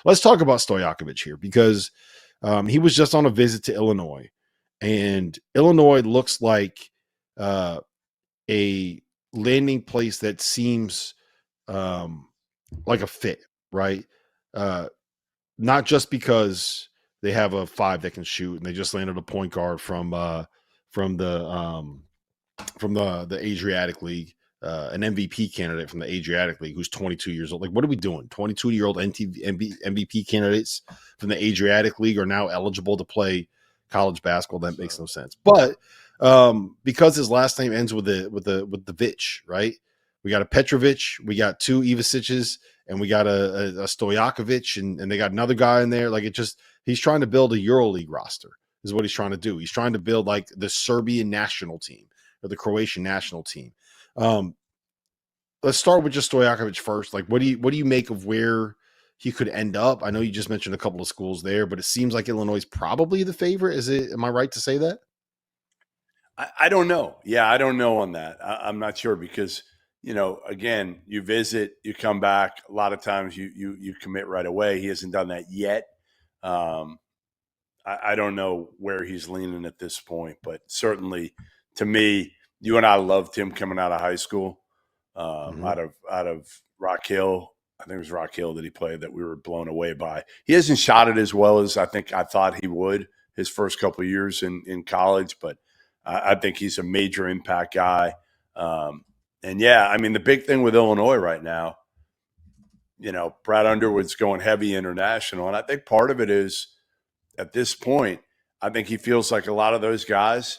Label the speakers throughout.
Speaker 1: let's talk about Stojakovic here because he was just on a visit to Illinois, and Illinois looks like a landing place that seems like a fit, right? Uh, not just because they have a 5 that can shoot, and they just landed a point guard from the the Adriatic League, an MVP candidate from the Adriatic League who's 22 years old. Like, what are we doing? 22-year-old MVP candidates from the Adriatic League are now eligible to play college basketball. That makes no sense. But because his last name ends with the Vich, right? We got a Petrovic, we got 2 Ivasiches, and we got a Stojakovic, and they got another guy in there. Like, he's trying to build a EuroLeague roster, is what he's trying to do. He's trying to build like the Serbian national team or the Croatian national team. Let's start with just Stojakovic first. Like, what do you make of where he could end up? I know you just mentioned a couple of schools there, but it seems like Illinois is probably the favorite. Am I right to say that?
Speaker 2: I don't know. Yeah, I don't know on that. I'm not sure because, again, you visit, you come back. A lot of times you commit right away. He hasn't done that yet. I don't know where he's leaning at this point, but certainly to me, you and I loved him coming out of high school, out of Rock Hill. I think it was Rock Hill that he played that we were blown away by. He hasn't shot it as well as I thought he would his first couple of years in college, but I think he's a major impact guy. And yeah, I mean, the big thing with Illinois right now, Brad Underwood's going heavy international. And I think part of it is at this point, I think he feels like a lot of those guys,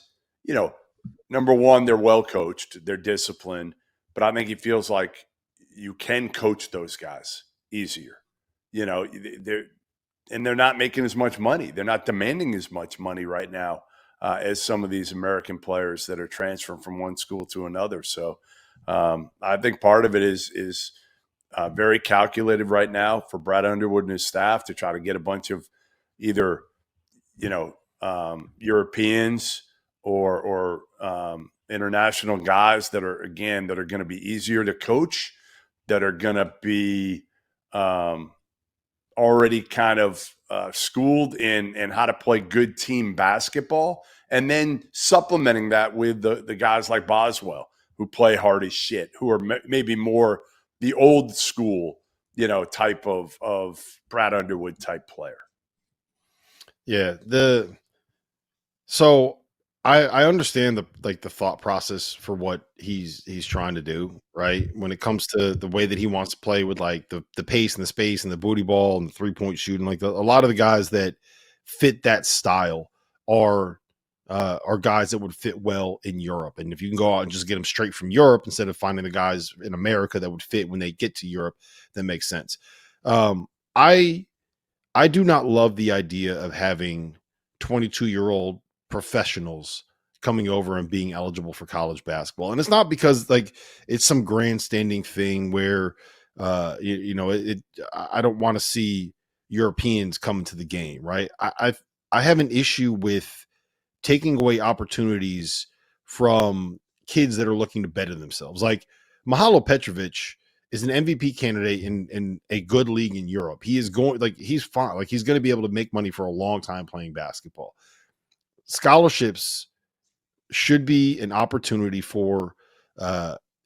Speaker 2: number one, they're well coached, they're disciplined, but I think he feels like you can coach those guys easier. They're not making as much money. They're not demanding as much money right now as some of these American players that are transferring from one school to another. So I think part of it is very calculated right now for Brad Underwood and his staff to try to get a bunch of either, Europeans or international guys that are going to be easier to coach, that are going to be already kind of schooled in how to play good team basketball, and then supplementing that with the guys like Boswell who play hard as shit, who are maybe more the old school, type of Brad Underwood type player.
Speaker 1: Yeah. So I understand the thought process for what he's trying to do, right? When it comes to the way that he wants to play with like the pace and the space and the booty ball and the 3-point shooting, like a lot of the guys that fit that style are guys that would fit well in Europe. And if you can go out and just get them straight from Europe instead of finding the guys in America that would fit when they get to Europe, that makes sense. I do not love the idea of having 22-year-old professionals coming over and being eligible for college basketball. And it's not because like it's some grandstanding thing where I don't want to see Europeans come to the game, right? I have an issue with taking away opportunities from kids that are looking to better themselves. Like Mahalo Petrovic is an MVP candidate in a good league in Europe. He is going like he's fine. Like he's going to be able to make money for a long time playing basketball. Scholarships should be an opportunity for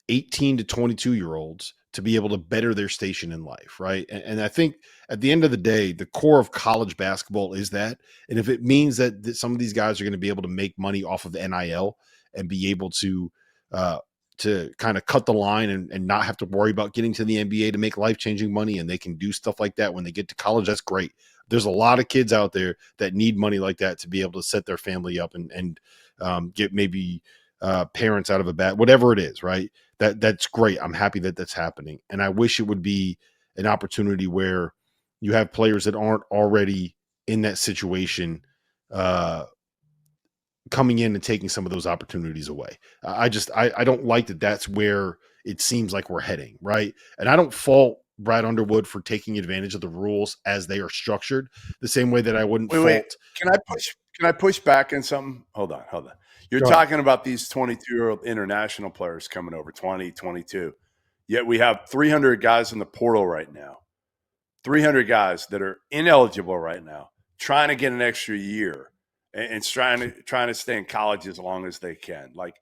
Speaker 1: 18 to 22-year-olds to be able to better their station in life, right? And I think at the end of the day, the core of college basketball is that. And if it means that some of these guys are going to be able to make money off of NIL and be able to kind of cut the line and not have to worry about getting to the NBA to make life-changing money, and they can do stuff like that when they get to college, that's great. There's a lot of kids out there that need money like that to be able to set their family up and get maybe parents out of a bad, whatever it is, right? That's great. I'm happy that that's happening. And I wish it would be an opportunity where you have players that aren't already in that situation coming in and taking some of those opportunities away. I don't like that that's where it seems like we're heading, right? And I don't fault Brad Underwood for taking advantage of the rules as they are structured, the same way that I wouldn't fault.
Speaker 2: Wait. Can I push back on something? Hold on. You're talking about these 22-year-old international players coming over, 20, 22. Yet we have 300 guys in the portal right now. 300 guys that are ineligible right now, trying to get an extra year and trying to stay in college as long as they can. Like,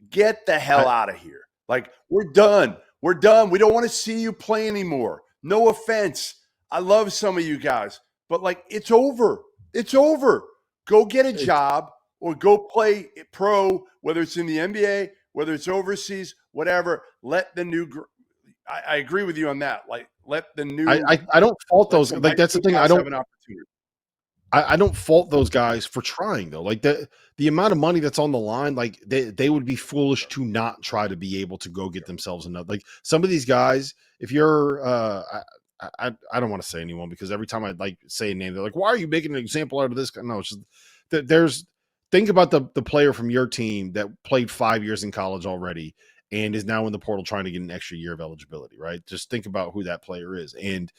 Speaker 2: get the hell out of here. Like, we're done. We're done. We don't want to see you play anymore. No offense. I love some of you guys, but like, it's over. It's over. Go get a job or go play pro, whether it's in the NBA, whether it's overseas, whatever. Let the new I agree with you on that. Like, let the new
Speaker 1: I don't fault those. Like, that's the thing. I don't
Speaker 2: have an opportunity.
Speaker 1: I don't fault those guys for trying though. Like the amount of money that's on the line, like they would be foolish to not try to be able to go get themselves another. Like some of these guys, if you're I don't want to say anyone because every time I like say a name, they're like, why are you making an example out of this guy? No, it's just that think about the player from your team that played 5 years in college already and is now in the portal trying to get an extra year of eligibility, right? Just think about who that player is. And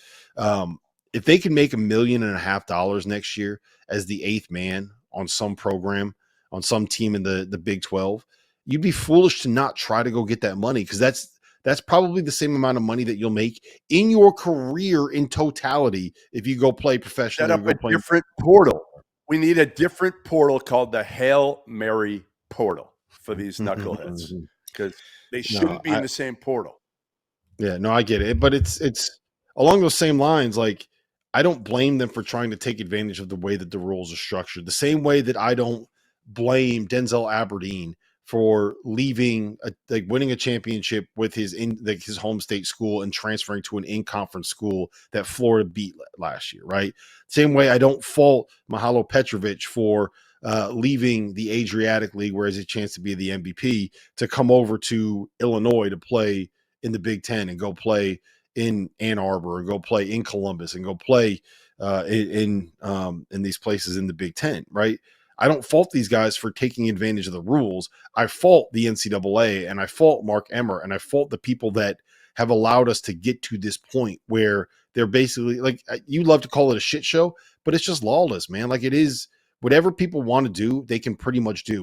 Speaker 1: if they can make $1.5 million next year as the 8th man on some program, on some team in the Big 12, you'd be foolish to not try to go get that money because that's probably the same amount of money that you'll make in your career in totality if you go play professionally.
Speaker 2: Set up a different portal. We need a different portal called the Hail Mary portal for these knuckleheads because they shouldn't be in the same portal.
Speaker 1: Yeah, no, I get it. But it's along those same lines, like, I don't blame them for trying to take advantage of the way that the rules are structured. The same way that I don't blame Denzel Aberdeen for leaving, winning a championship with his home state school and transferring to an in-conference school that Florida beat last year, right? Same way I don't fault Mahalo Petrovic for leaving the Adriatic League, where he has a chance to be the MVP, to come over to Illinois to play in the Big Ten and go play in Ann Arbor or go play in Columbus and go play in these places in the Big Ten, right? I don't fault these guys for taking advantage of the rules. I fault the NCAA and I fault Mark Emmer and I fault the people that have allowed us to get to this point where they're basically like, you love to call it a shit show, but it's just lawless, man. Like, it is whatever people want to do, they can pretty much do.